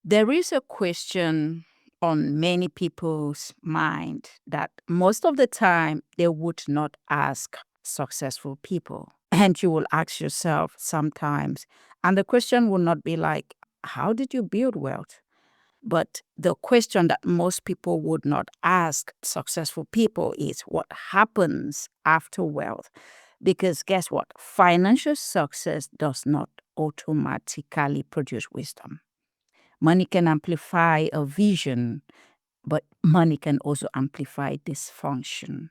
There is a question on many people's mind that most of the time they would not ask successful people. And you will ask yourself sometimes, and the question will not be like, how did you build wealth? But the question that most people would not ask successful people is what happens after wealth? Because guess what? Financial success does not automatically produce wisdom. Money can amplify a vision, but money can also amplify dysfunction.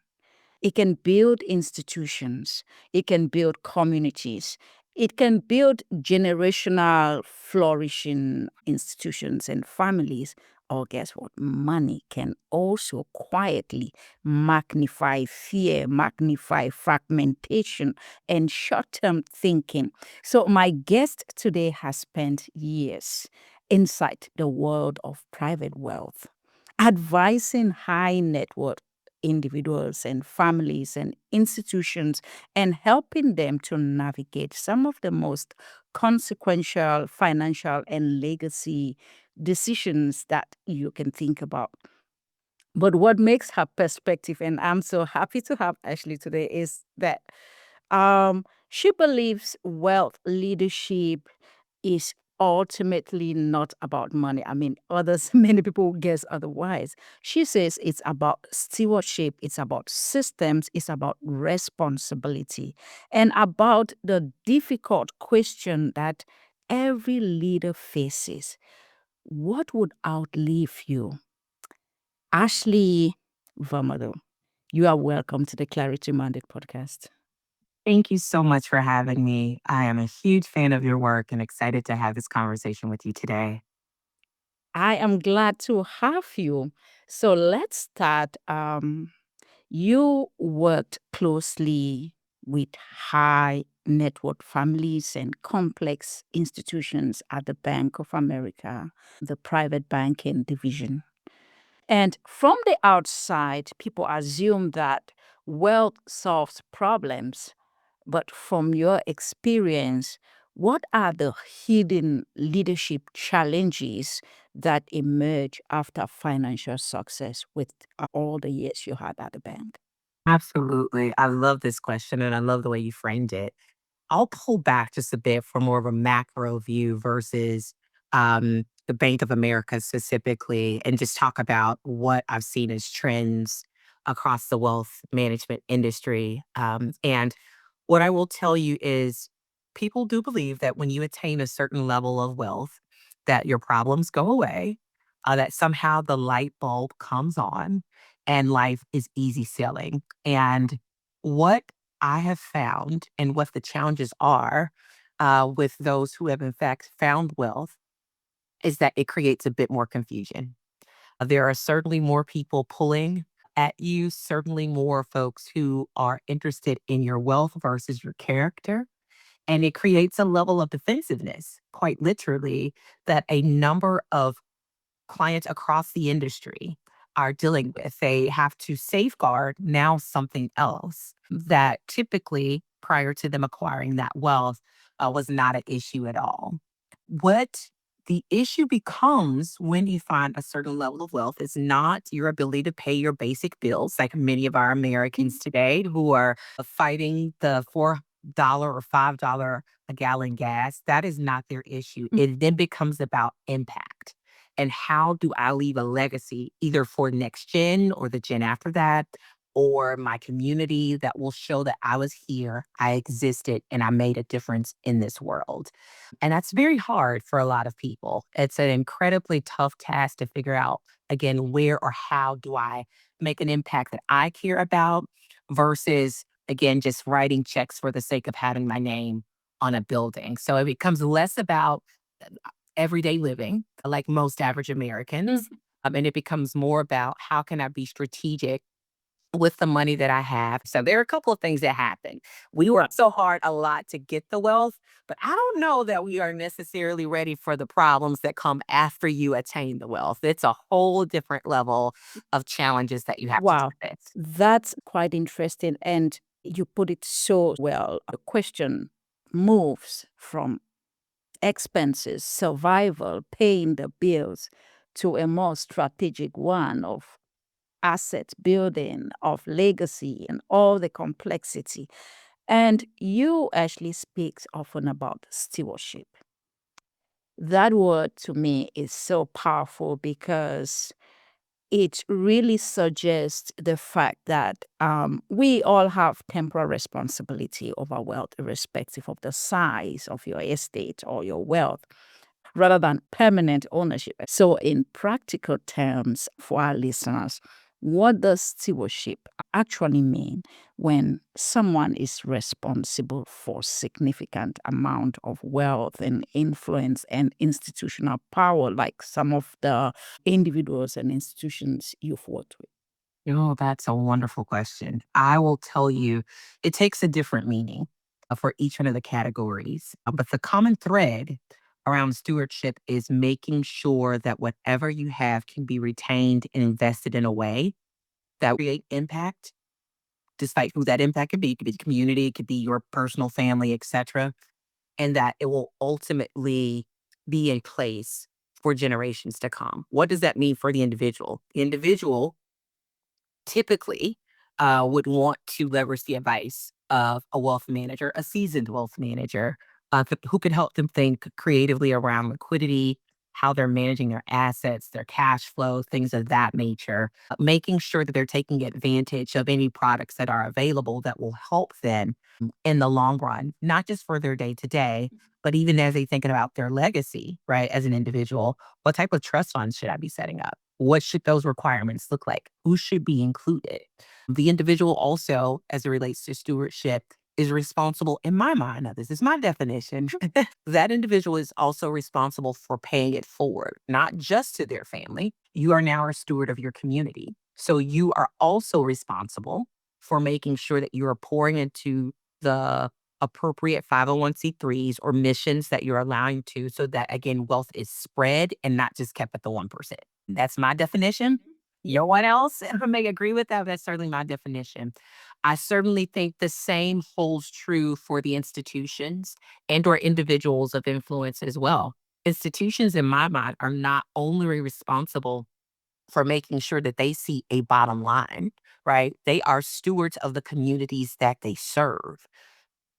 It can build institutions, it can build communities, it can build generational flourishing institutions and families. Or guess what? Money can also quietly magnify fear, magnify fragmentation, and short term thinking. So, my guest today has spent years inside the world of private wealth, advising high net worth individuals and families and institutions and helping them to navigate some of the most consequential financial and legacy decisions that you can think about. But what makes her perspective, and I'm so happy to have Ashley today, is that she believes wealth leadership is ultimately not about money. I mean, others, many people guess otherwise. She says it's about stewardship, it's about systems, it's about responsibility, and about the difficult question that every leader faces: what would outlive you? Ashley Varnado, you are welcome to the Clarity Mandate podcast. Thank you so much for having me. I am a huge fan of your work and excited to have this conversation with you today. I am glad to have you. So let's start. You worked closely with high network families and complex institutions at the Bank of America, the private banking division. And from the outside, people assume that wealth solves problems. But from your experience, what are the hidden leadership challenges that emerge after financial success with all the years you had at the bank? Absolutely. I love this question and I love the way you framed it. I'll pull back just a bit for more of a macro view versus the Bank of America specifically, and just talk about what I've seen as trends across the wealth management industry. And what I will tell you is people do believe that when you attain a certain level of wealth, that your problems go away, that somehow the light bulb comes on and life is easy sailing. And what I have found and what the challenges are with those who have in fact found wealth is that it creates a bit more confusion. There are certainly more people pulling at you, certainly more folks who are interested in your wealth versus your character. And it creates a level of defensiveness, quite literally, that a number of clients across the industry are dealing with. They have to safeguard now something else that typically, prior to them acquiring that wealth, was not an issue at all. What the issue becomes when you find a certain level of wealth is not your ability to pay your basic bills, like many of our Americans today who are fighting the $4 or $5 a gallon gas. That is not their issue. It then becomes about impact. And how do I leave a legacy either for next gen or the gen after that, or my community that will show that I was here, I existed, and I made a difference in this world? And that's very hard for a lot of people. It's an incredibly tough task to figure out, again, where or how do I make an impact that I care about versus, again, just writing checks for the sake of having my name on a building. So it becomes less about everyday living, like most average Americans. And it becomes more about how can I be strategic with the money that I have. So there are a couple of things that happen. We work so hard a lot to get the wealth, but I don't know that we are necessarily ready for the problems that come after you attain the wealth. It's a whole different level of challenges that you have to deal Wow, with. that's quite interesting. And you put it so well. The question moves from expenses, survival, paying the bills, to a more strategic one of asset building, of legacy, and all the complexity. And you actually speaks often about stewardship. That word to me is so powerful because it really suggests the fact that we all have temporal responsibility over wealth, irrespective of the size of your estate or your wealth, rather than permanent ownership. So, in practical terms, for our listeners, what does stewardship actually mean when someone is responsible for significant amount of wealth and influence and institutional power, like some of the individuals and institutions you've worked with? Oh, that's a wonderful question. I will tell you, it takes a different meaning for each one of the categories. But the common thread around stewardship is making sure that whatever you have can be retained and invested in a way that create impact, despite who that impact could be. It could be the community, it could be your personal family, etc. And that it will ultimately be in place for generations to come. What does that mean for the individual? The individual typically would want to leverage the advice of a wealth manager, a seasoned wealth manager, who could help them think creatively around liquidity, how they're managing their assets, their cash flow, things of that nature, making sure that they're taking advantage of any products that are available that will help them in the long run, not just for their day to day, but even as they thinking about their legacy, right? As an individual, what type of trust funds should I be setting up? What should those requirements look like? Who should be included? The individual also, as it relates to stewardship, is responsible, in my mind, now this is my definition, that individual is also responsible for paying it forward, not just to their family. You are now a steward of your community. So you are also responsible for making sure that you are pouring into the appropriate 501(c)(3)s or missions that you're allowing to, so that again, wealth is spread and not just kept at the 1%. That's my definition. No one else may agree with that, but that's certainly my definition. I certainly think the same holds true for the institutions and or individuals of influence as well. Institutions, in my mind, are not only responsible for making sure that they see a bottom line, right? They are stewards of the communities that they serve.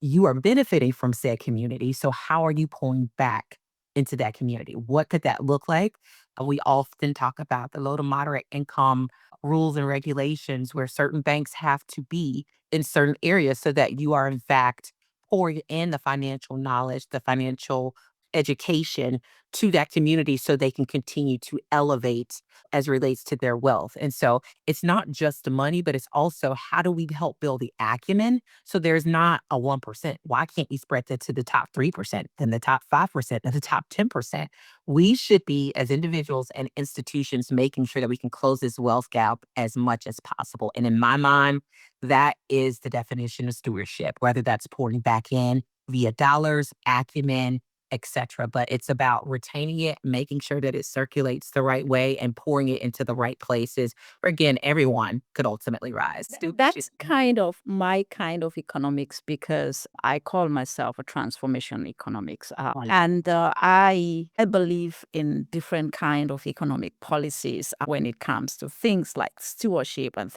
You are benefiting from said community. So how are you pulling back into that community? What could that look like? We often talk about the low to moderate income rules and regulations where certain banks have to be in certain areas so that you are in fact pouring in the financial knowledge, the financial education to that community so they can continue to elevate as relates to their wealth. And so it's not just the money, but it's also how do we help build the acumen so there's not a 1%. Why can't we spread that to the top 3%, then the top 5%, and the top 10%? We should be, as individuals and institutions, making sure that we can close this wealth gap as much as possible. And in my mind, that is the definition of stewardship, whether that's pouring back in via dollars, acumen, etc. But it's about retaining it, making sure that it circulates the right way, and pouring it into the right places where, again, everyone could ultimately rise. That's kind of my kind of economics because I call myself a transformation economics, and I believe in different kind of economic policies when it comes to things like stewardship and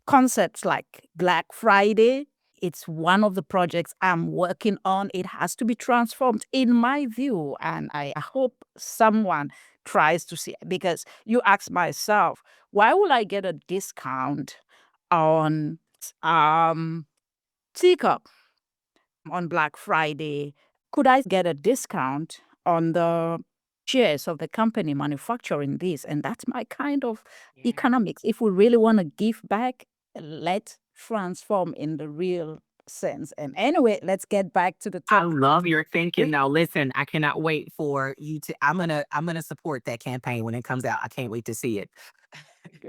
concepts like Black Friday. It's one of the projects I'm working on. It has to be transformed, in my view, and I hope someone tries to see. Because you ask myself, why will I get a discount on teacup on Black Friday? Could I get a discount on the shares of the company manufacturing this? And that's my kind of economics. If we really want to give back, let's transform in the real sense. And anyway, let's get back to the I topic. love your thinking. Now, listen, I cannot wait for you to. I'm gonna support that campaign when it comes out. I can't wait to see it.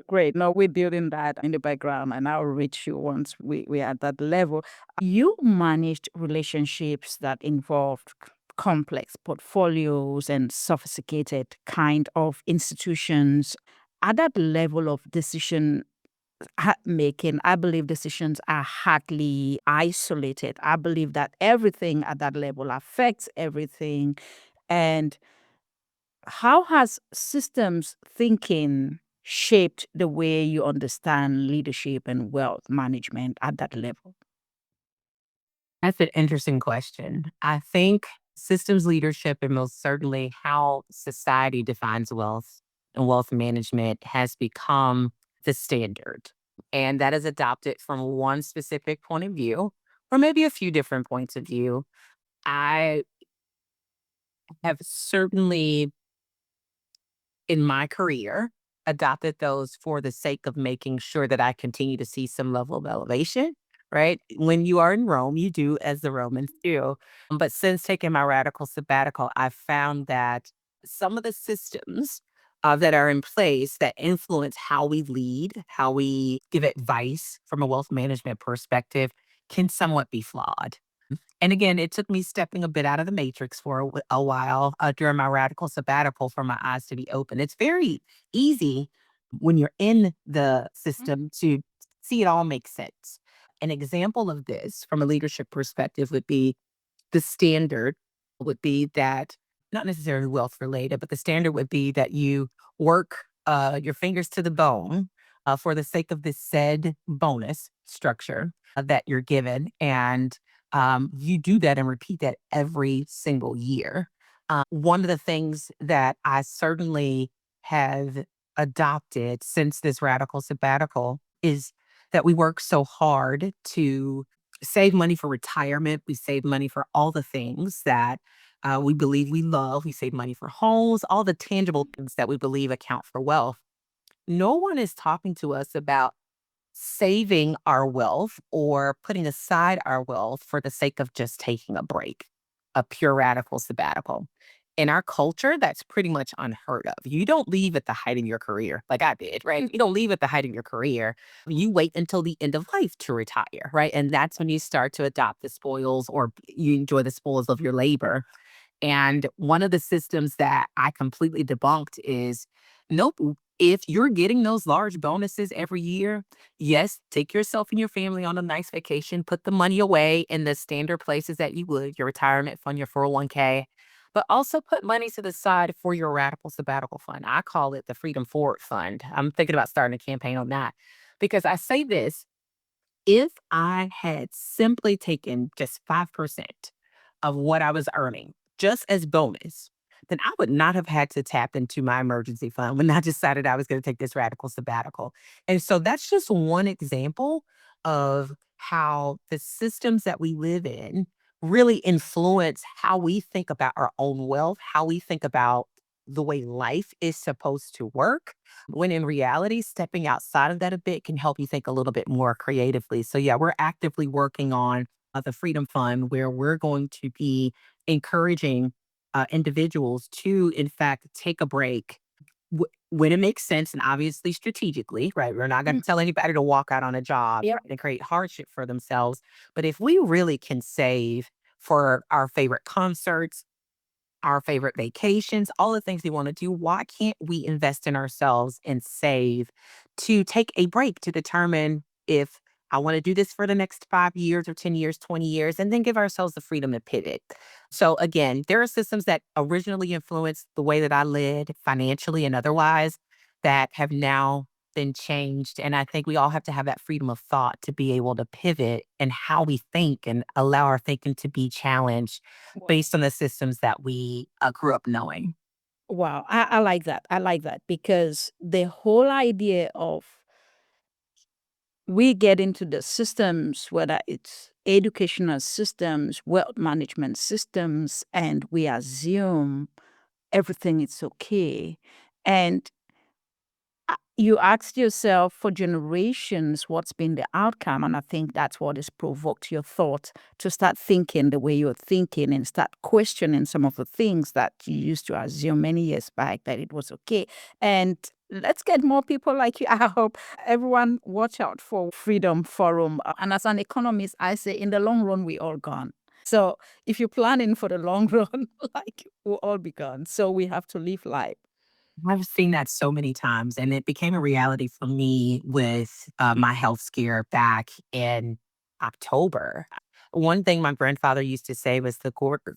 Great. No, we're building that in the background, and I'll reach you once we're at that level. You managed relationships that involved complex portfolios and sophisticated kind of institutions. At that level of decision making, I believe decisions are hardly isolated. I believe that everything at that level affects everything. And how has systems thinking shaped the way you understand leadership and wealth management at that level? That's an interesting question. I think systems leadership and most certainly how society defines wealth and wealth management has become the standard. And that is adopted from one specific point of view, or maybe a few different points of view. I have certainly in my career, adopted those for the sake of making sure that I continue to see some level of elevation, right? When you are in Rome, you do as the Romans do. But since taking my radical sabbatical, I've found that some of the systems that are in place that influence how we lead, how we give advice from a wealth management perspective can somewhat be flawed. And again, it took me stepping a bit out of the matrix for a while during my radical sabbatical for my eyes to be open. It's very easy when you're in the Mm. system to see it all make sense. An example of this from a leadership perspective would be the standard would be that not necessarily wealth related, but the standard would be that you work your fingers to the bone for the sake of this said bonus structure that you're given. And you do that and repeat that every single year. One of the things that I certainly have adopted since this radical sabbatical is that we work so hard to save money for retirement. We save money for all the things that we believe we love. We save money for homes, all the tangible things that we believe account for wealth. No one is talking to us about saving our wealth or putting aside our wealth for the sake of just taking a break, a pure radical sabbatical. In our culture, that's pretty much unheard of. You don't leave at the height of your career, like I did, right? You don't leave at the height of your career. You wait until the end of life to retire, right? And that's when you start to adopt the spoils or you enjoy the spoils of your labor. And one of the systems that I completely debunked is nope. If you're getting those large bonuses every year, yes, take yourself and your family on a nice vacation, put the money away in the standard places that you would, your retirement fund, your 401k, but also put money to the side for your radical sabbatical fund. I call it the Freedom Forward Fund. I'm thinking about starting a campaign on that because I say this if I had simply taken just 5% of what I was earning just as bonus, then I would not have had to tap into my emergency fund when I decided I was going to take this radical sabbatical. And so that's just one example of how the systems that we live in really influence how we think about our own wealth, how we think about the way life is supposed to work when in reality, stepping outside of that a bit can help you think a little bit more creatively. So, yeah, we're actively working on the Freedom Fund where we're going to be encouraging individuals to, in fact, take a break when it makes sense and obviously strategically, right? We're not going Mm. to tell anybody to walk out on a job Yeah. and create hardship for themselves. But if we really can save for our favorite concerts, our favorite vacations, all the things we want to do. Why can't we invest in ourselves and save to take a break to determine if I want to do this for the next 5 years or 10 years, 20 years, and then give ourselves the freedom to pivot. So, again, there are systems that originally influenced the way that I led financially and otherwise that have now been changed. And I think we all have to have that freedom of thought to be able to pivot and how we think and allow our thinking to be challenged Wow. based on the systems that we, grew up knowing. Wow. I like that. I like that because the whole idea of we get into the systems, whether it's educational systems, wealth management systems, and we assume everything is okay. And you asked yourself for generations what's been the outcome. And I think that's what has provoked your thought to start thinking the way you're thinking and start questioning some of the things that you used to assume many years back that it was okay. And let's get more people like you. I hope everyone watch out for Freedom Forum. And as an economist, I say in the long run, we all gone. So if you're planning for the long run, like we'll all be gone. So we have to live life. I've seen that so many times, and it became a reality for me with, my health scare back in October. One thing my grandfather used to say was the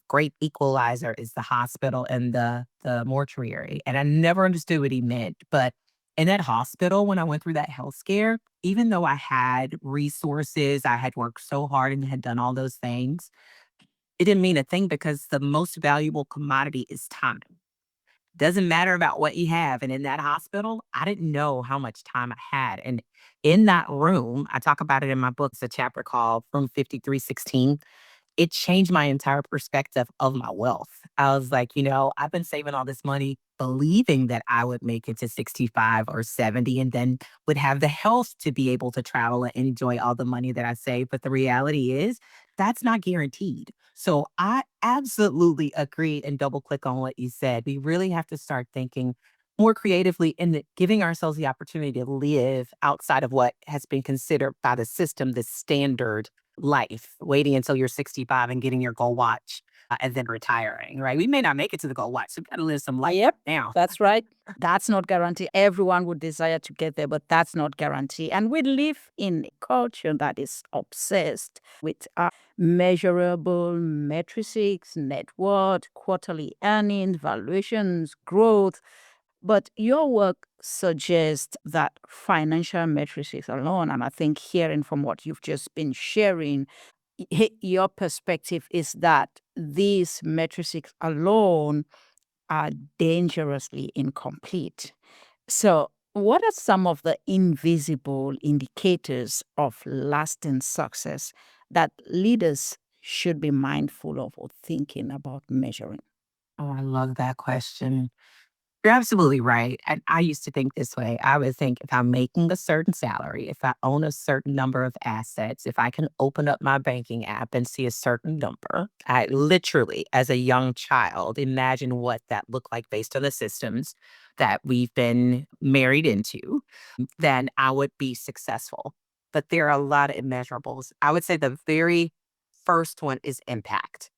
great equalizer is the hospital and the mortuary. And I never understood what he meant. But in that hospital, when I went through that health scare, even though I had resources, I had worked so hard and had done all those things, it didn't mean a thing because the most valuable commodity is time. Doesn't matter about what you have. And in that hospital, I didn't know how much time I had. And in that room, I talk about it in my book. It's a chapter called Room 5316. It changed my entire perspective of my wealth. I was like, I've been saving all this money believing that I would make it to 65 or 70 and then would have the health to be able to travel and enjoy all the money that I save. But the reality is that's not guaranteed. So I absolutely agree and double click on what you said. We really have to start thinking more creatively and giving ourselves the opportunity to live outside of what has been considered by the system the standard life, waiting until you're 65 and getting your gold watch, and then retiring, right? We may not make it to the gold watch, so we gotta live some life Yep, now. that's right. That's not guaranteed. Everyone would desire to get there, but that's not guaranteed. And we live in a culture that is obsessed with measurable metrics, net worth, quarterly earnings, valuations, growth. But your work suggests that financial metrics alone, and I think hearing from what you've just been sharing, your perspective is that these metrics alone are dangerously incomplete. So, what are some of the invisible indicators of lasting success that leaders should be mindful of or thinking about measuring? Oh, I love that question. You're absolutely right. And I used to think this way. I would think if I'm making a certain salary, if I own a certain number of assets, if I can open up my banking app and see a certain number, I literally, as a young child, imagine what that looked like based on the systems that we've been married into, then I would be successful. But there are a lot of immeasurables. I would say the very first one is impact.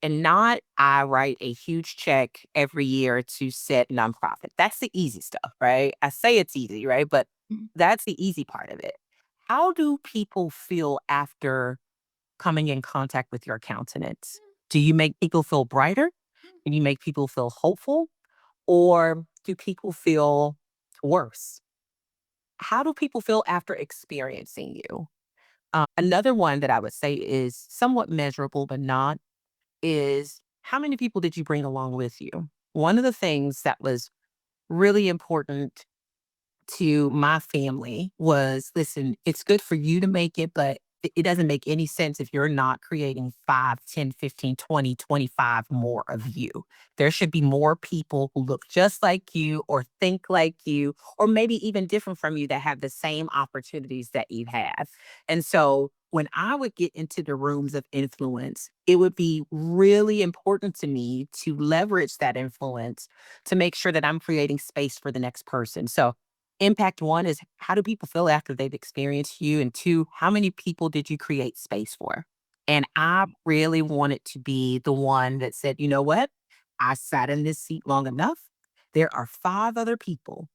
And not I write a huge check every year to set nonprofit. That's the easy stuff, right? I say it's easy, right? But that's the easy part of it. How do people feel after coming in contact with your countenance? Do you make people feel brighter? Do you make people feel hopeful? Or do people feel worse? How do people feel after experiencing you? Another one that I would say is somewhat measurable, but not is how many people did you bring along with you? One of the things that was really important to my family was listen, it's good for you to make it, but it doesn't make any sense if you're not creating 5, 10, 15, 20, 25 more of you. There should be more people who look just like you or think like you, or maybe even different from you that have the same opportunities that you have. And so when I would get into the rooms of influence, it would be really important to me to leverage that influence to make sure that I'm creating space for the next person. So impact one is how do people feel after they've experienced you? And two, how many people did you create space for? And I really wanted to be the one that said, you know what? I sat in this seat long enough. There are 5 other people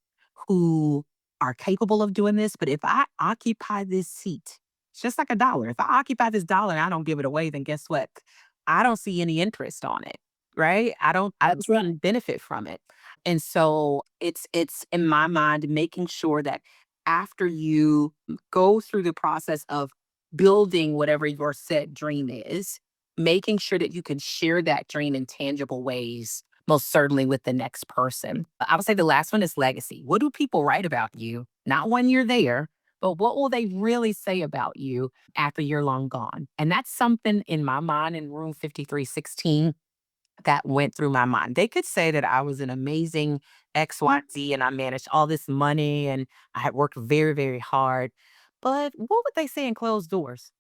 who are capable of doing this. But if I occupy this seat, it's just like a dollar. If I occupy this dollar and I don't give it away, then guess what? I don't see any interest on it. Right. I don't really benefit from it. And so it's in my mind making sure that after you go through the process of building whatever your set dream is, making sure that you can share that dream in tangible ways, most certainly with the next person. I would say the last one is legacy. What do people write about you? Not when you're there, but what will they really say about you after you're long gone? And that's something in my mind in room 5316 that went through my mind. They could say that I was an amazing XYZ and I managed all this money and I had worked very, very hard. But what would they say in closed doors?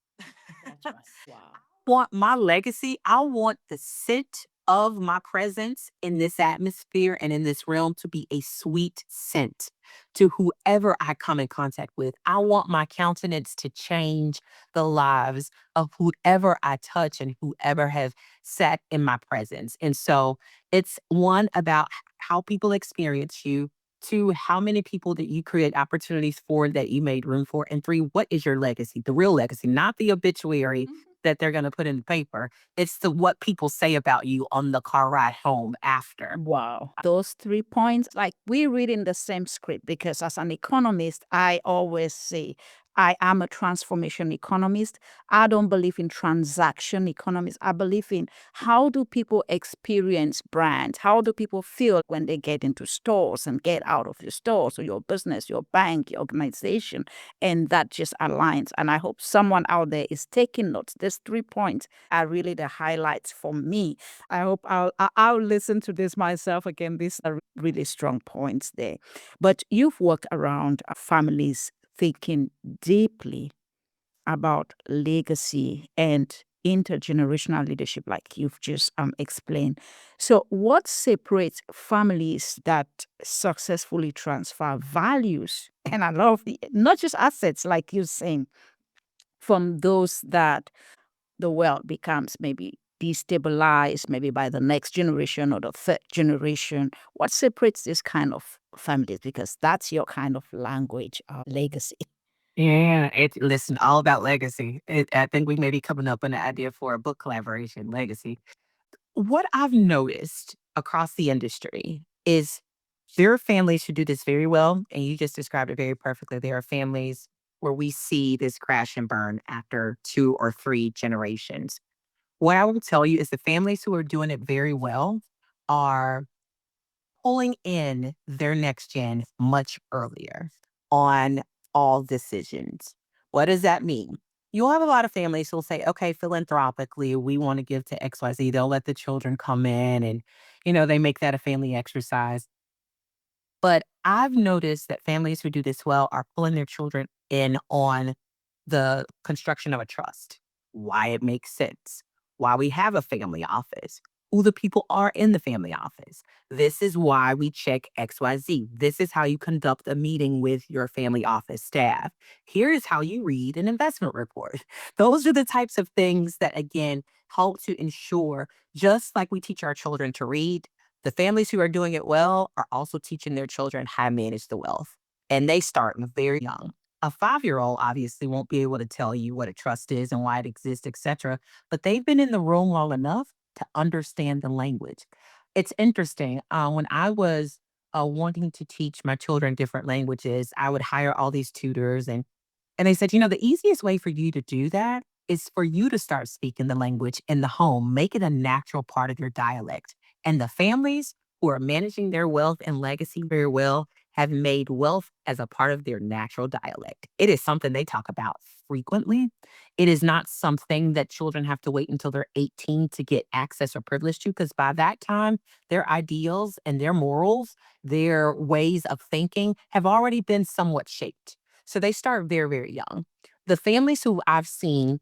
That's right. Wow. Want my legacy, I want the scent of my presence in this atmosphere and in this realm to be a sweet scent to whoever I come in contact with. I want my countenance to change the lives of whoever I touch and whoever have sat in my presence. And so it's one about how people experience you. Two, how many people that you create opportunities for that you made room for? And three, what is your legacy? The real legacy, not the obituary that they're going to put in the paper. It's the what people say about you on the car ride home after. Wow. Those 3 points, like we read in the same script because as an economist, I always say I am a transformation economist. I don't believe in transaction economists. I believe in how do people experience brands? How do people feel when they get into stores and get out of your stores or your business, your bank, your organization? And that just aligns. And I hope someone out there is taking notes. These 3 points are really the highlights for me. I hope I'll listen to this myself again. These are really strong points there. But you've worked around families thinking deeply about legacy and intergenerational leadership, like you've just explained. So, what separates families that successfully transfer values and I love not just assets, like you're saying, from those that the wealth becomes maybe destabilized, maybe by the next generation or the third generation? What separates this kind of families? Because that's your kind of language, legacy. Yeah, listen, all about legacy. I think we may be coming up with an idea for a book collaboration, legacy. What I've noticed across the industry is there are families who do this very well, and you just described it very perfectly. There are families where we see this crash and burn after 2 or 3 generations. What I will tell you is the families who are doing it very well are pulling in their next gen much earlier on all decisions. What does that mean? You'll have a lot of families who'll say, okay, philanthropically, we want to give to XYZ. They'll let the children come in and, they make that a family exercise. But I've noticed that families who do this well are pulling their children in on the construction of a trust, why it makes sense, why we have a family office, who the people are in the family office. This is why we check XYZ. This is how you conduct a meeting with your family office staff. Here is how you read an investment report. Those are the types of things that, again, help to ensure, just like we teach our children to read, the families who are doing it well are also teaching their children how to manage the wealth. And they start very young. A 5-year-old obviously won't be able to tell you what a trust is and why it exists, etc. But they've been in the room long enough to understand the language. It's interesting. When I was wanting to teach my children different languages, I would hire all these tutors and they said, the easiest way for you to do that is for you to start speaking the language in the home, make it a natural part of your dialect. And the families who are managing their wealth and legacy very well have made wealth as a part of their natural dialect. It is something they talk about frequently. It is not something that children have to wait until they're 18 to get access or privilege to, because by that time, their ideals and their morals, their ways of thinking have already been somewhat shaped. So they start very, very young. The families who I've seen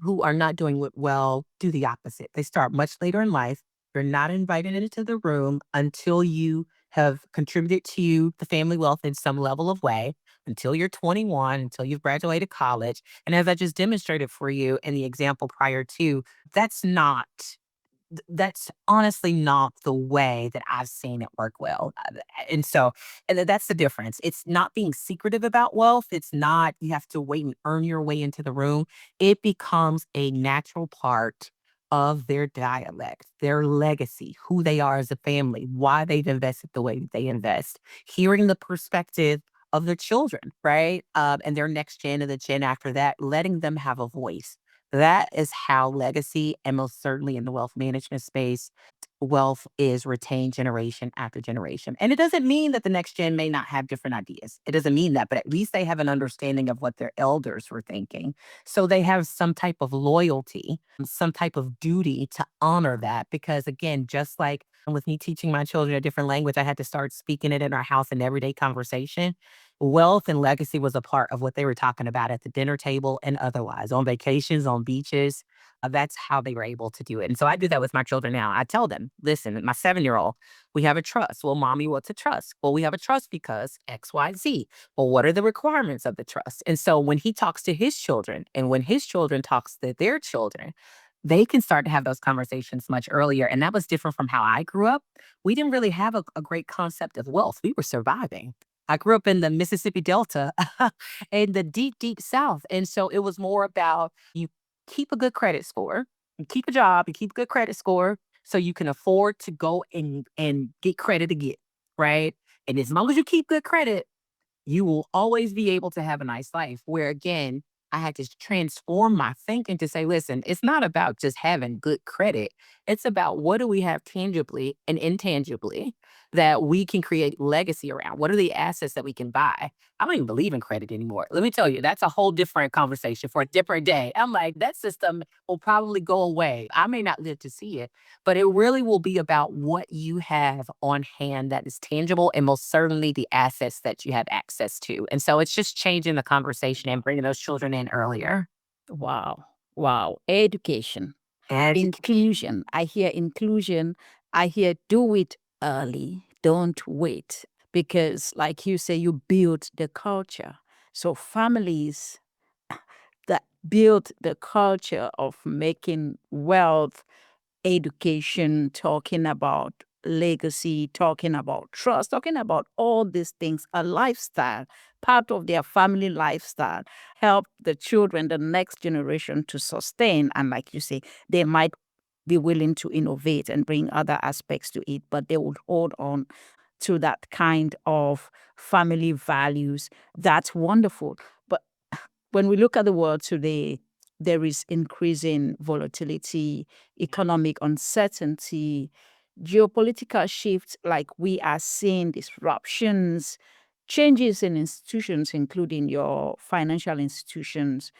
who are not doing well do the opposite. They start much later in life. You're not invited into the room until you have contributed to the family wealth in some level of way, until you're 21, until you've graduated college. And as I just demonstrated for you in the example prior to, that's not that's honestly not the way that I've seen it work well. And so, that's the difference. It's not being secretive about wealth. It's not, you have to wait and earn your way into the room. It becomes a natural part of their dialect, their legacy, who they are as a family, why they've invested the way that they invest, hearing the perspective of their children, right? And their next gen and the gen after that, letting them have a voice. That is how legacy, and most certainly in the wealth management space, wealth is retained generation after generation. And it doesn't mean that the next gen may not have different ideas. It doesn't mean that, but at least they have an understanding of what their elders were thinking. So they have some type of loyalty, some type of duty to honor that. Because again, just like with me teaching my children a different language, I had to start speaking it in our house in everyday conversation. Wealth and legacy was a part of what they were talking about at the dinner table and otherwise, on vacations, on beaches. That's how they were able to do it. And so I do that with my children now. I tell them, listen, my 7-year-old, we have a trust. Well, mommy, what's a trust? Well, we have a trust because XYZ. Well, what are the requirements of the trust? And so when he talks to his children and when his children talks to their children, they can start to have those conversations much earlier. And that was different from how I grew up. We didn't really have a great concept of wealth. We were surviving. I grew up in the Mississippi Delta in the deep, deep South. And so it was more about you. keep a good credit score, and keep a job and keep a good credit score so you can afford to go and get credit again, right? And as long as you keep good credit, you will always be able to have a nice life. Where again, I had to transform my thinking to say, listen, it's not about just having good credit. It's about what do we have tangibly and intangibly that we can create legacy around? What are the assets that we can buy? I don't even believe in credit anymore. Let me tell you, that's a whole different conversation for a different day. I'm like, that system will probably go away. I may not live to see it, but it really will be about what you have on hand that is tangible and most certainly the assets that you have access to. And so it's just changing the conversation and bringing those children in earlier. Wow. Wow. Education. Educate. Inclusion. I hear inclusion. I hear do it early. Don't wait. Because, like you say, you build the culture. So, families that build the culture of making wealth, education, talking about legacy, talking about trust, talking about all these things, a lifestyle, part of their family lifestyle, help the children, the next generation to sustain. And like you say, they might be willing to innovate and bring other aspects to it, but they would hold on to that kind of family values. That's wonderful. But when we look at the world today, there is increasing volatility, economic uncertainty, geopolitical shifts, like we are seeing disruptions, changes in institutions, including your financial institutions.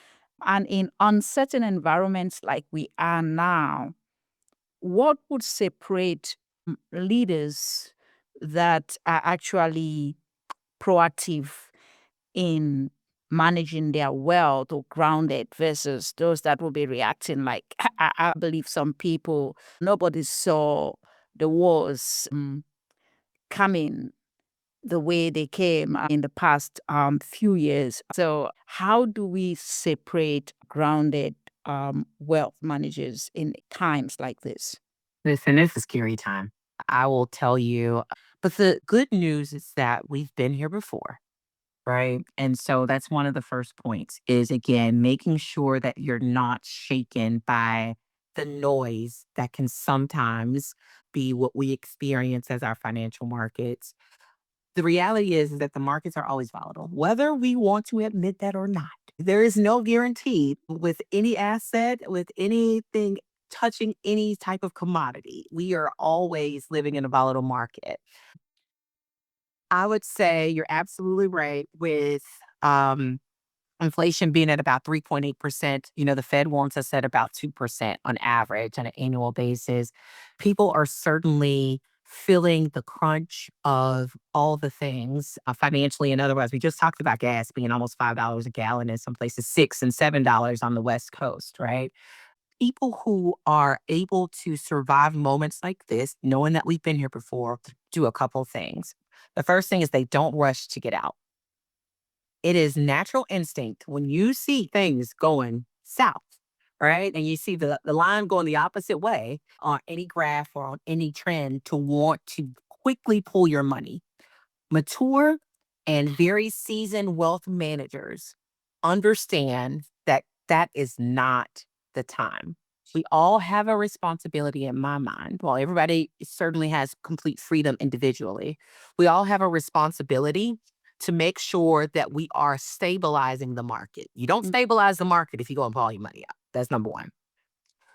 And in uncertain environments like we are now, what would separate leaders that are actually proactive in managing their wealth or grounded versus those that will be reacting like I believe some people nobody saw the wars coming the way they came in the past few years. So how do we separate grounded wealth managers in times like this? Listen, it's a scary time. I will tell you. But the good news is that we've been here before. Right. And so that's one of the first points is again, making sure that you're not shaken by the noise that can sometimes be what we experience as our financial markets. The reality is that the markets are always volatile, whether we want to admit that or not. There is no guarantee with any asset, with anything touching any type of commodity. We are always living in a volatile market. I would say you're absolutely right with um, inflation being at about 3.8%. The Fed wants us at about 2% on average on an annual basis. People are certainly feeling the crunch of all the things financially and otherwise. We just talked about gas being almost $5 a gallon in some places, $6 and $7 on the West Coast, right? People who are able to survive moments like this, knowing that we've been here before, do a couple things. The first thing is they don't rush to get out. It is natural instinct when you see things going south, right? And you see the line going the opposite way on any graph or on any trend to want to quickly pull your money. Mature and very seasoned wealth managers understand that that is not the time. We all have a responsibility in my mind. While everybody certainly has complete freedom individually, we all have a responsibility to make sure that we are stabilizing the market. You don't stabilize the market if you go and borrow your money out. That's number one.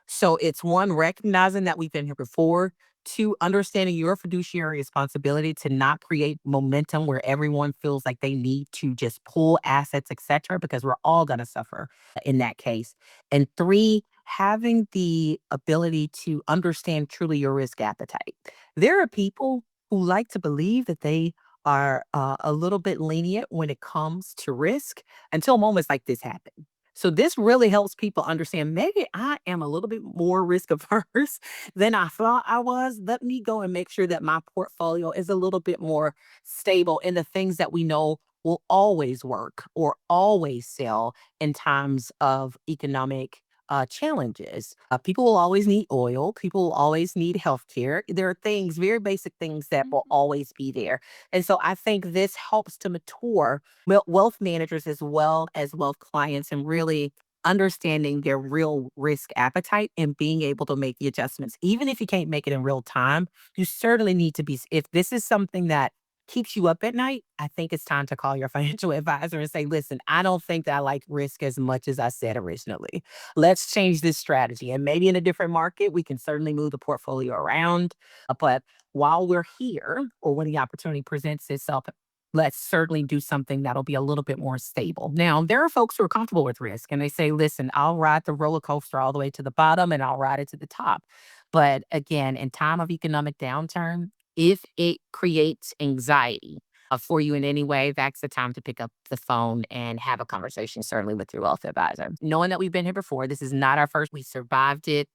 So it's one, recognizing that we've been here before. Two, understanding your fiduciary responsibility to not create momentum where everyone feels like they need to just pull assets, et cetera, because we're all going to suffer in that case. And three, having the ability to understand truly your risk appetite. There are people who like to believe that they are a little bit lenient when it comes to risk until moments like this happen. So this really helps people understand maybe I am a little bit more risk averse than I thought I was. Let me go and make sure that my portfolio is a little bit more stable in the things that we know will always work or always sell in times of economic challenges. People will always need oil. People will always need healthcare. There are things, very basic things that will always be there. And so I think this helps to mature wealth managers as well as wealth clients and really understanding their real risk appetite and being able to make the adjustments. Even if you can't make it in real time, you certainly need to be, if this is something that keeps you up at night, I think it's time to call your financial advisor and say, listen, I don't think that I like risk as much as I said originally. Let's change this strategy. And maybe in a different market, we can certainly move the portfolio around. But while we're here, or when the opportunity presents itself, let's certainly do something that'll be a little bit more stable. Now, there are folks who are comfortable with risk and they say, listen, I'll ride the roller coaster all the way to the bottom and I'll ride it to the top. But again, in time of economic downturn, if it creates anxiety for you in any way, that's the time to pick up the phone and have a conversation, certainly with your wealth advisor. Knowing that we've been here before, this is not our first, we survived it.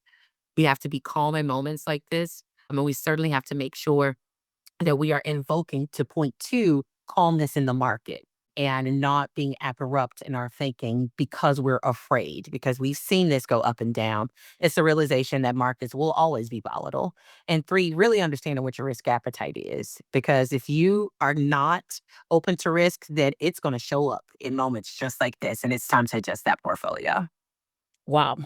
We have to be calm in moments like this. I mean, we certainly have to make sure that we are invoking to point to calmness in the market and not being abrupt in our thinking because we're afraid, because we've seen this go up and down. It's the realization that markets will always be volatile. And three, really understanding what your risk appetite is. Because if you are not open to risk, then it's going to show up in moments just like this. And it's time to adjust that portfolio. Wow,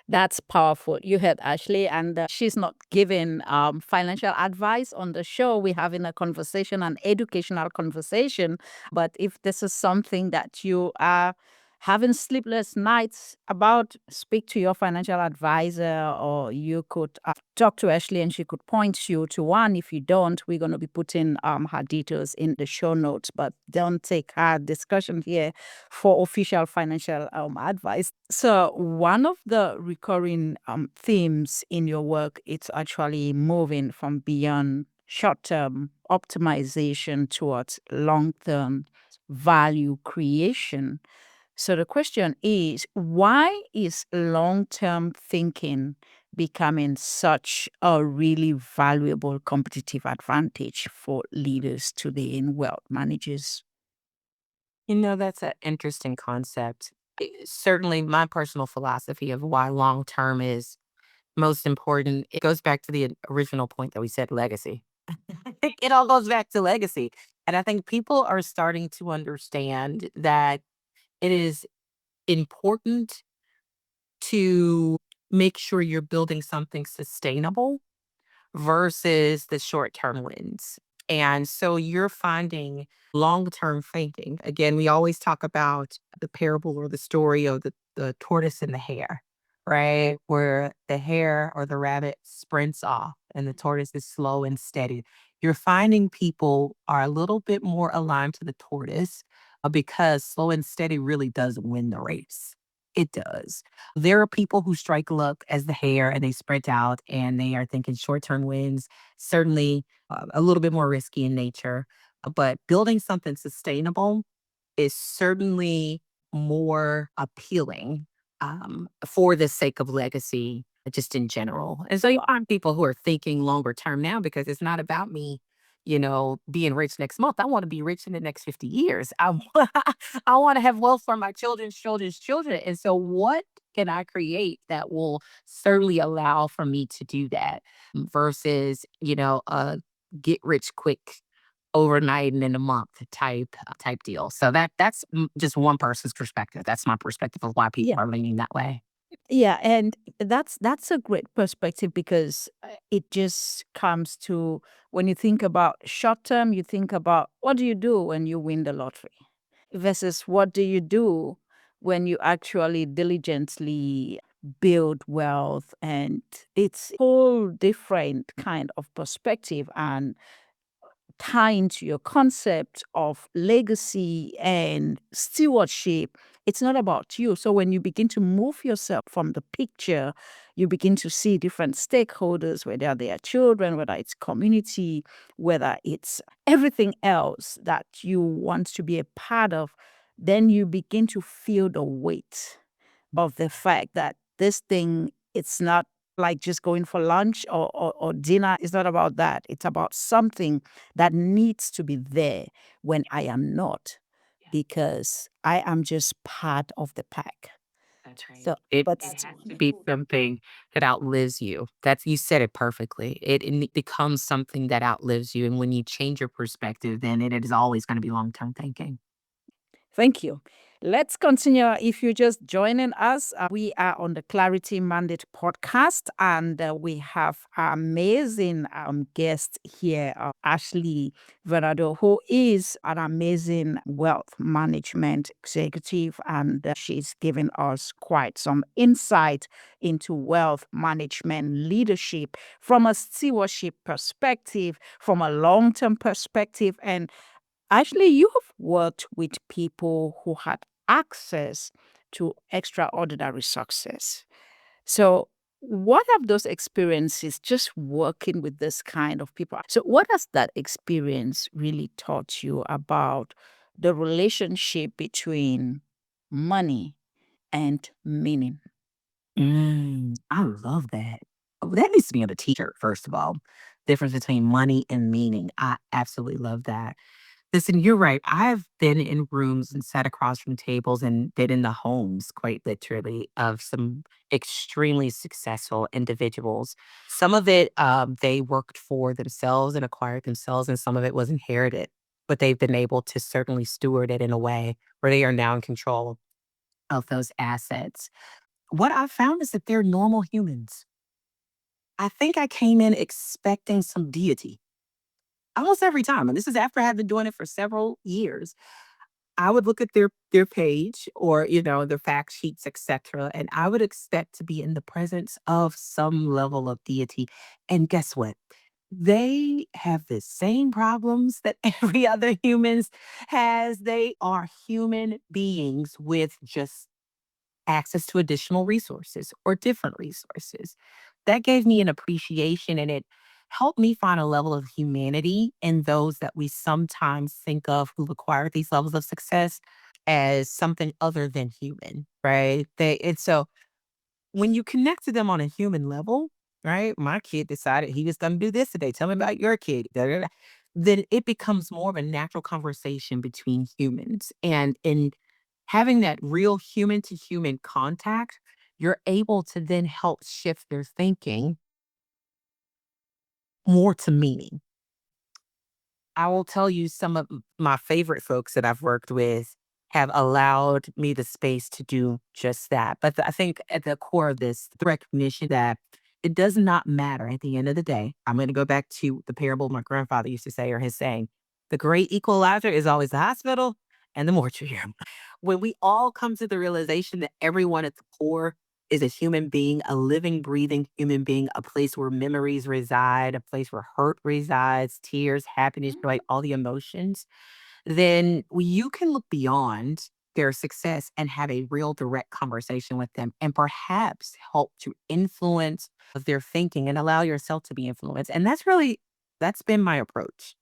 that's powerful. You heard Ashley, and she's not giving financial advice on the show. We're having a conversation, an educational conversation. But if this is something that you are having sleepless nights about, speak to your financial advisor, or you could talk to Ashley and she could point you to one. If you don't, we're going to be putting her details in the show notes. But don't take her discussion here for official financial advice. So one of the recurring themes in your work, it's actually moving from beyond short-term optimization towards long-term value creation. So the question is, why is long-term thinking becoming such a really valuable competitive advantage for leaders today in wealth managers? You know, that's an interesting concept. Certainly, my personal philosophy of why long term is most important, it goes back to the original point that we said, legacy. It all goes back to legacy. And I think people are starting to understand that it is important to make sure you're building something sustainable versus the short-term wins. And so you're finding long-term thinking. Again, we always talk about the parable or the story of the tortoise and the hare, right? Where the hare or the rabbit sprints off and the tortoise is slow and steady. You're finding people are a little bit more aligned to the tortoise because slow and steady really does win the race. It does. There are people who strike luck as the hare and they sprint out and they are thinking short term wins, certainly a little bit more risky in nature. But building something sustainable is certainly more appealing for the sake of legacy, just in general. And so you find people who are thinking longer term now because it's not about me, being rich next month. I want to be rich in the next 50 years. I want to have wealth for my children's children's children. And so, what can I create that will certainly allow for me to do that versus, get rich quick overnight and in a month type deal. So that's just one person's perspective. That's my perspective of why people Yeah. are leaning that way. Yeah, and that's a great perspective because it just comes to when you think about short term, you think about what do you do when you win the lottery versus what do you do when you actually diligently build wealth, and it's whole different kind of perspective and tie into your concept of legacy and stewardship. It's not about you. So when you begin to move yourself from the picture, you begin to see different stakeholders, whether they are children, whether it's community, whether it's everything else that you want to be a part of, then you begin to feel the weight of the fact that this thing, it's not like just going for lunch or dinner. It's not about that. It's about something that needs to be there when I am not, because I am just part of the pack. That's right. So, It but it has to be something that outlives you. That's you said it perfectly. It becomes something that outlives you, and when you change your perspective, then it is always going to be long term thinking. thank you. Let's continue. If you're just joining us, we are on the Clarity Mandate podcast, and we have our amazing guest here, Ashley Varnado, who is an amazing wealth management executive, and she's given us quite some insight into wealth management leadership from a stewardship perspective, from a long term perspective. And actually, you have worked with people who had access to extraordinary success. So, what have those experiences just working with this kind of people? So, what has that experience really taught you about the relationship between money and meaning? I love that. Oh, that needs to be on a t-shirt, first of all. Difference between money and meaning. I absolutely love that. Listen, you're right. I've been in rooms and sat across from tables and been in the homes, quite literally, of some extremely successful individuals. Some of it, they worked for themselves and acquired themselves, and some of it was inherited. But they've been able to certainly steward it in a way where they are now in control of those assets. What I've found is that they're normal humans. I think I came in expecting some deity almost every time. And this is after I had been doing it for several years. I would look at their page or, their fact sheets, etc. And I would expect to be in the presence of some level of deity. And guess what? They have the same problems that every other humans has. They are human beings with just access to additional resources or different resources. That gave me an appreciation and it helped me find a level of humanity in those that we sometimes think of who've acquired these levels of success as something other than human, right? And so when you connect to them on a human level, right? My kid decided he was going to do this today. Tell me about your kid. Da, da, da. Then it becomes more of a natural conversation between humans. And in having that real human to human contact, you're able to then help shift their thinking more to meaning. I will tell you some of my favorite folks that I've worked with have allowed me the space to do just that. But I think at the core of this, the recognition that it does not matter at the end of the day. I'm going to go back to the parable my grandfather used to say, or his saying, the great equalizer is always the hospital and the mortuary. When we all come to the realization that everyone at the core is a human being, a living, breathing human being, a place where memories reside, a place where hurt resides, tears, happiness, joy, all the emotions, then you can look beyond their success and have a real direct conversation with them and perhaps help to influence their thinking and allow yourself to be influenced. And that's been my approach.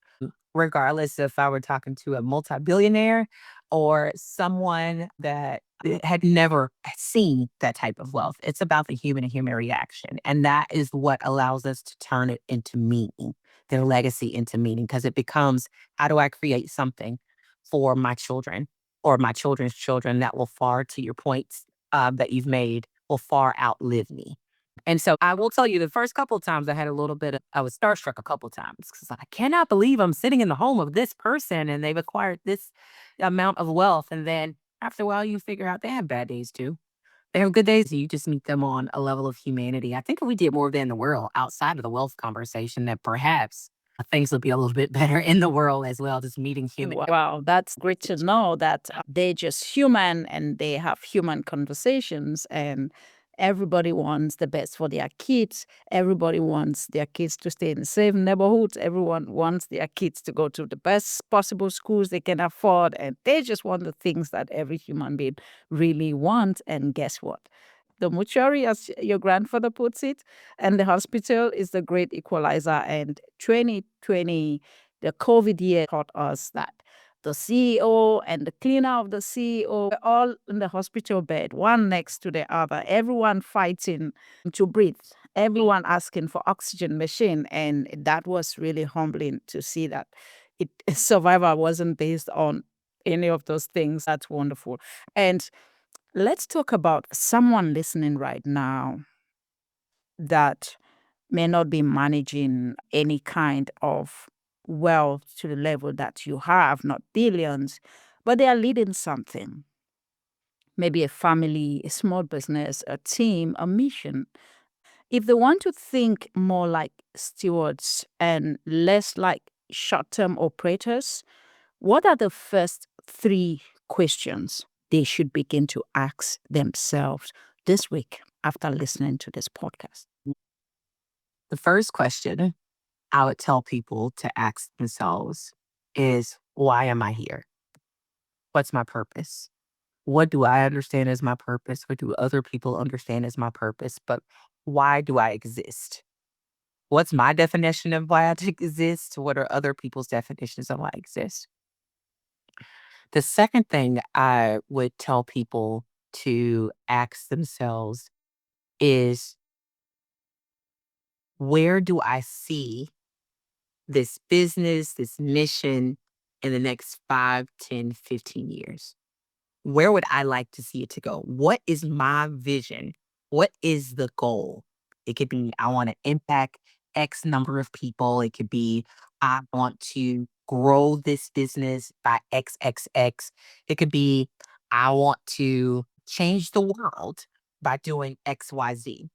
Regardless if I were talking to a multi-billionaire or someone that had never seen that type of wealth. It's about the human to human reaction. And that is what allows us to turn it into meaning, their legacy into meaning, because it becomes how do I create something for my children or my children's children that will far, to your points that you've made, will far outlive me. And so I will tell you the first couple of times I had a little bit of, I was starstruck a couple of times because I cannot believe I'm sitting in the home of this person and they've acquired this amount of wealth. And then after a while, you figure out they have bad days too. They have good days. You just meet them on a level of humanity. I think if we did more of that in the world outside of the wealth conversation, that perhaps things would be a little bit better in the world as well, just meeting human. Wow, that's great to know that they're just human and they have human conversations, and everybody wants the best for their kids. Everybody wants their kids to stay in the same neighborhoods. Everyone wants their kids to go to the best possible schools they can afford, and they just want the things that every human being really wants. And guess what? The mortuary, as your grandfather puts it, and the hospital is the great equalizer. And 2020, the COVID year, taught us that the CEO and the cleaner of the CEO were all in the hospital bed, one next to the other, everyone fighting to breathe, everyone asking for oxygen machine. And that was really humbling to see that survival wasn't based on any of those things. That's wonderful. And let's talk about someone listening right now that may not be managing any kind of wealth to the level that you have, not billions, but they are leading something. maybe a family, a small business, a team, a mission. If they want to think more like stewards and less like short term operators, what are the first three questions they should begin to ask themselves this week after listening to this podcast? The first question I would tell people to ask themselves is, why am I here? What's my purpose? What do I understand as my purpose? What do other people understand as my purpose? But why do I exist? What's my definition of why I exist? What are other people's definitions of why I exist? The second thing I would tell people to ask themselves is, where do I see this business, this mission in the next 5, 10, 15 years? Where would I like to see it to go? What is my vision? What is the goal? It could be, I want to impact X number of people. It could be, I want to grow this business by XXX. It could be, I want to change the world by doing XYZ.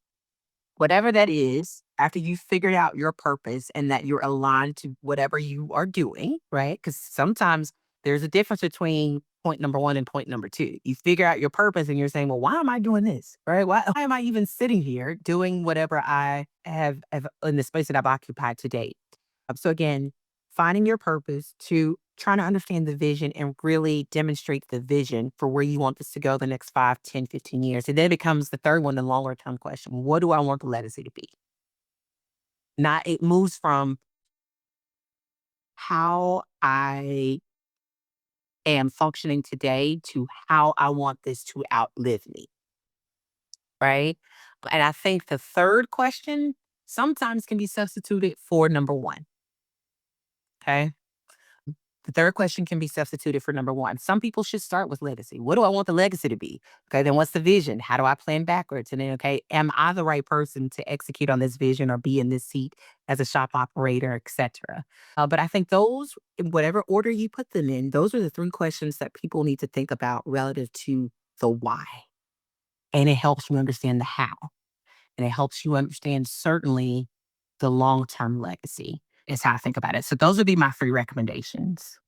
Whatever that is, after you've figured out your purpose and that you're aligned to whatever you are doing, right? Because sometimes there's a difference between point number one and point number two. You figure out your purpose and you're saying, well, why am I doing this? Right? Why am I even sitting here doing whatever I have in the space that I've occupied to date? So again, finding your purpose, to trying to understand the vision and really demonstrate the vision for where you want this to go the next 5, 10, 15 years. And then it becomes the third one, the longer term question. What do I want the legacy to be? Not, it moves from how I am functioning today to how I want this to outlive me. Right. And I think the third question sometimes can be substituted for number one. Okay. The third question can be substituted for number one. Some people should start with legacy. What do I want the legacy to be? Okay, then what's the vision? How do I plan backwards? And then, okay, am I the right person to execute on this vision or be in this seat as a shop operator, etc. But I think those, in whatever order you put them in, those are the three questions that people need to think about relative to the why. And it helps you understand the how. And it helps you understand certainly the long term legacy, is how I think about it. So those would be my three recommendations.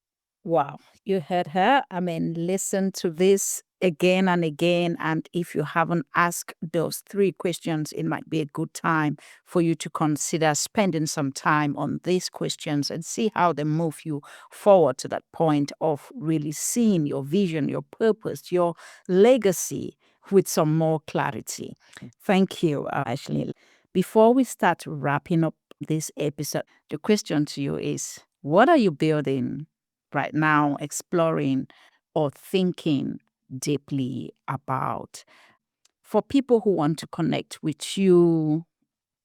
Wow, you heard her. I mean, listen to this again and again. And if you haven't asked those three questions, it might be a good time for you to consider spending some time on these questions and see how they move you forward to that point of really seeing your vision, your purpose, your legacy with some more clarity. Thank you, Ashley. Before we start wrapping up this episode, the question to you is, what are you building right now, exploring or thinking deeply about? For people who want to connect with you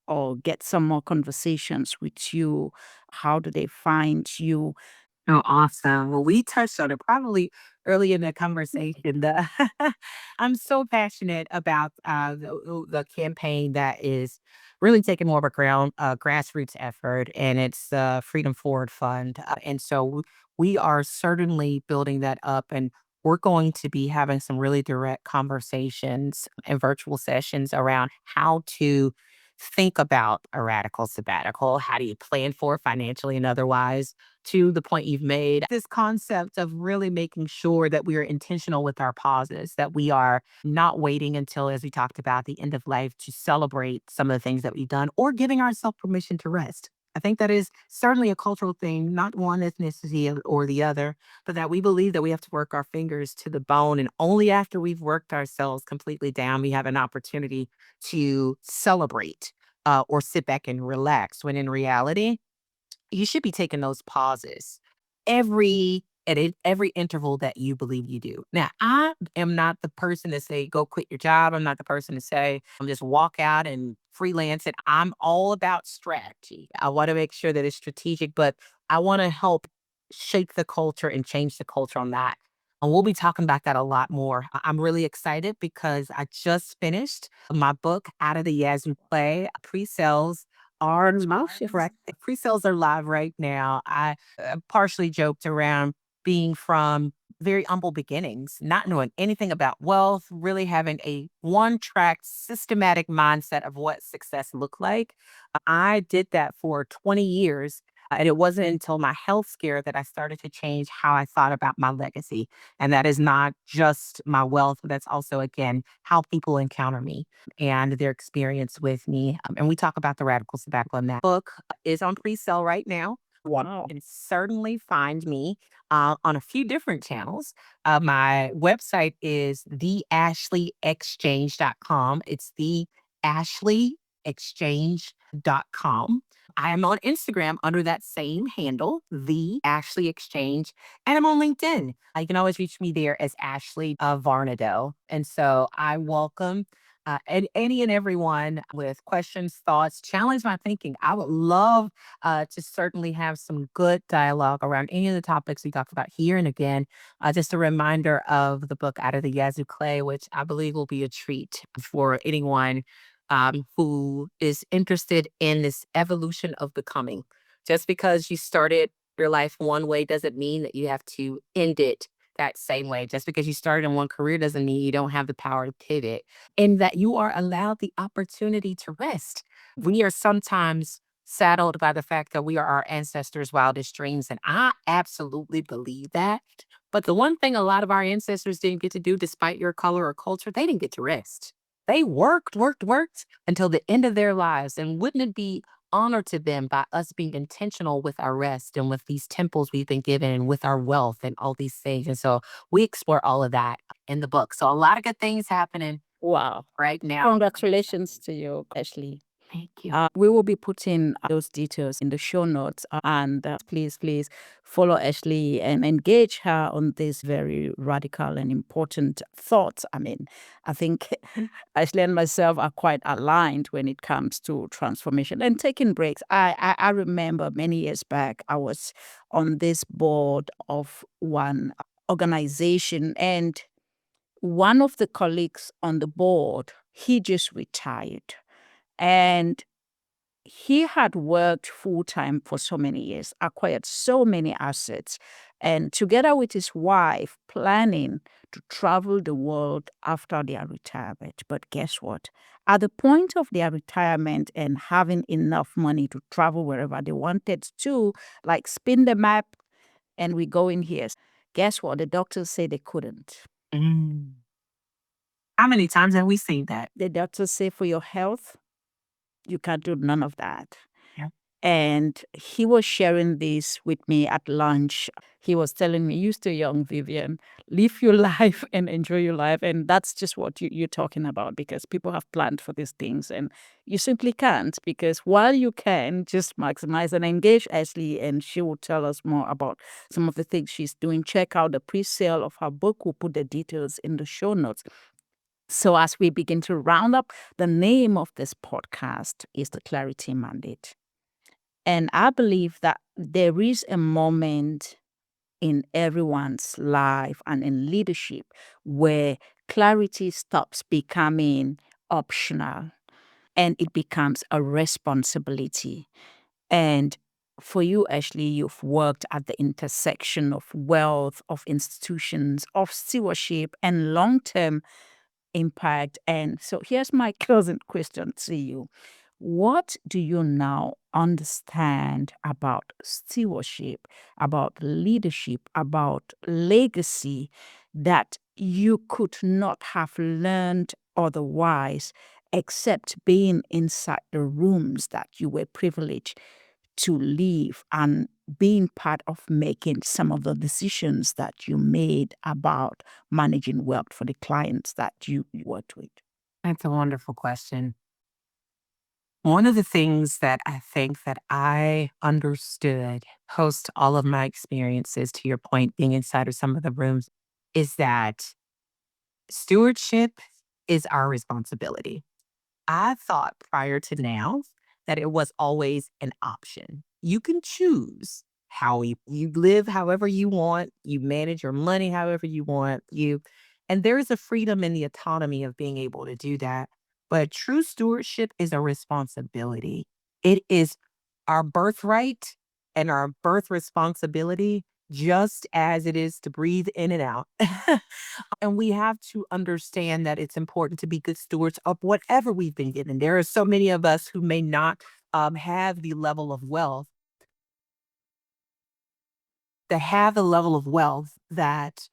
or get some more conversations with you, how do they find you? Oh, awesome. Well, we touched on it probably early in the conversation. I'm so passionate about the campaign that is really taking more of a grassroots effort, and it's the Freedom Forward Fund. And so we are certainly building that up, and we're going to be having some really direct conversations and virtual sessions around how to think about a radical sabbatical. How do you plan for it financially and otherwise? To the point you've made, this concept of really making sure that we are intentional with our pauses, that we are not waiting until, as we talked about, the end of life to celebrate some of the things that we've done or giving ourselves permission to rest. I think that is certainly a cultural thing, not one ethnicity or the other, but that we believe that we have to work our fingers to the bone. And only after we've worked ourselves completely down, we have an opportunity to celebrate or sit back and relax. When in reality, you should be taking those pauses every interval that you believe you do. Now, I am not the person to say go quit your job. I'm not the person to say just walk out and freelance it. I'm all about strategy. I want to make sure that it's strategic, but I want to help shape the culture and change the culture on that. And we'll be talking about that a lot more. I'm really excited because I just finished my book, Out of the Yazoo Play. Pre-sales are live. Pre-sales are live right now. I partially joked around being from very humble beginnings, not knowing anything about wealth, really having a one track systematic mindset of what success looked like. I did that for 20 years. And it wasn't until my health scare that I started to change how I thought about my legacy. And that is not just my wealth, but that's also, again, how people encounter me and their experience with me. And we talk about the radical sabbatical in that book is on pre-sale right now. Wow. And certainly find me on a few different channels. My website is theashleyexchange.com. It's theashleyexchange.com. I am on Instagram under that same handle, The Ashley Exchange, and I'm on LinkedIn. You can always reach me there as Ashley Varnado. And so I welcome any and everyone with questions, thoughts, challenge my thinking. I would love to certainly have some good dialogue around any of the topics we talked about here. And again, just a reminder of the book Out of the Yazoo Clay, which I believe will be a treat for anyone who is interested in this evolution of becoming. Just because you started your life one way doesn't mean that you have to end it that same way. Just because you started in one career doesn't mean you don't have the power to pivot, and that you are allowed the opportunity to rest. We are sometimes saddled by the fact that we are our ancestors' wildest dreams. And I absolutely believe that. But the one thing a lot of our ancestors didn't get to do, despite your color or culture, they didn't get to rest. They worked until the end of their lives. And wouldn't it be honor to them by us being intentional with our rest and with these temples we've been given and with our wealth and all these things? And so we explore all of that in the book. So a lot of good things happening Wow. right now. Congratulations to you, Ashley. Thank you. We will be putting those details in the show notes. And please follow Ashley and engage her on these very radical and important thoughts. I mean, I think Ashley and myself are quite aligned when it comes to transformation and taking breaks. I remember many years back, I was on this board of one organization, and one of the colleagues on the board, he just retired. And he had worked full time for so many years, acquired so many assets, and together with his wife, planning to travel the world after their retirement. But guess what? At the point of their retirement and having enough money to travel wherever they wanted to, like spin the map and we go in here, guess what? The doctors say they couldn't. Mm. How many times have we seen that? The doctors say for your health, you can't do none of that. Yeah. And he was sharing this with me at lunch. He was telling me, "You're still young, Vivian. Live your life and enjoy your life." And that's just what you're talking about, because people have planned for these things and you simply can't. Because while you can, just maximize and engage Ashley, and she will tell us more about some of the things she's doing. Check out the pre sale of her book. We'll put the details in the show notes. So, as we begin to round up, the name of this podcast is The Clarity Mandate. And I believe that there is a moment in everyone's life and in leadership where clarity stops becoming optional and it becomes a responsibility. And for you, Ashley, you've worked at the intersection of wealth, of institutions, of stewardship, and long term impact. And so here's my closing question to you. What do you now understand about stewardship, about leadership, about legacy that you could not have learned otherwise, except being inside the rooms that you were privileged to live and being part of making some of the decisions that you made about managing wealth for the clients that you worked with? That's a wonderful question. One of the things that I think that I understood post all of my experiences, to your point, being inside of some of the rooms, is that stewardship is our responsibility. I thought prior to now that it was always an option. You can choose how you live however you want, you manage your money however you want, and there is a freedom in the autonomy of being able to do that. But true stewardship is a responsibility. It is our birthright and our birth responsibility just as it is to breathe in and out. And we have to understand that it's important to be good stewards of whatever we've been given. There are so many of us who may not have the level of wealth to have the level of wealth that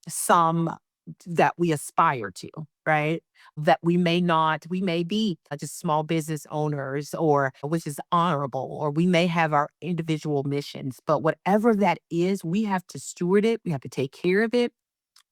some that we aspire to, right? That we may be just small business owners, or which is honorable, or we may have our individual missions, but whatever that is, we have to steward it, we have to take care of it,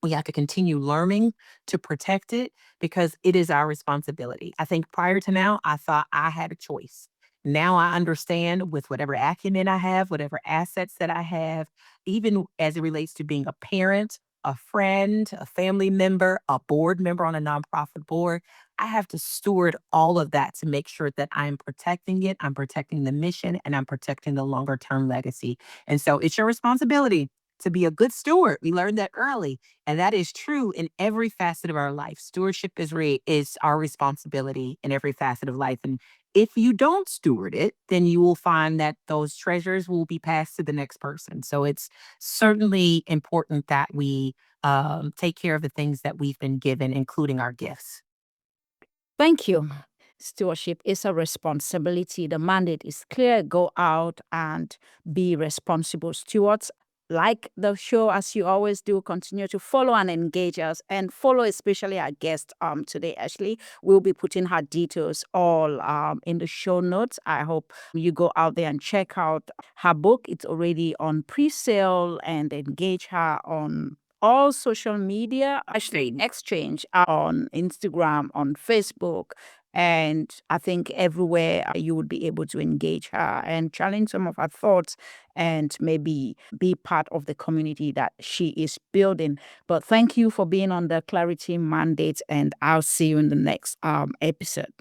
we have to continue learning to protect it because it is our responsibility. I think prior to now, I thought I had a choice. Now I understand with whatever acumen I have, whatever assets that I have, even as it relates to being a parent, a friend, a family member, a board member on a nonprofit board, I have to steward all of that to make sure that I'm protecting it, I'm protecting the mission, and I'm protecting the longer term legacy. And so it's your responsibility to be a good steward. We learned that early. And that is true in every facet of our life. Stewardship is our responsibility in every facet of life. And if you don't steward it, then you will find that those treasures will be passed to the next person. So it's certainly important that we take care of the things that we've been given, including our gifts. Thank you. Stewardship is a responsibility. The mandate is clear. Go out and be responsible stewards. Like the show, as you always do, continue to follow and engage us, and follow especially our guest today, Ashley. We'll be putting her details all in the show notes. I hope you go out there and check out her book. It's already on pre-sale, and engage her on all social media, actually in exchange on Instagram, on Facebook. And I think everywhere you would be able to engage her and challenge some of her thoughts, and maybe be part of the community that she is building. But thank you for being on the Clarity Mandate, and I'll see you in the next episode.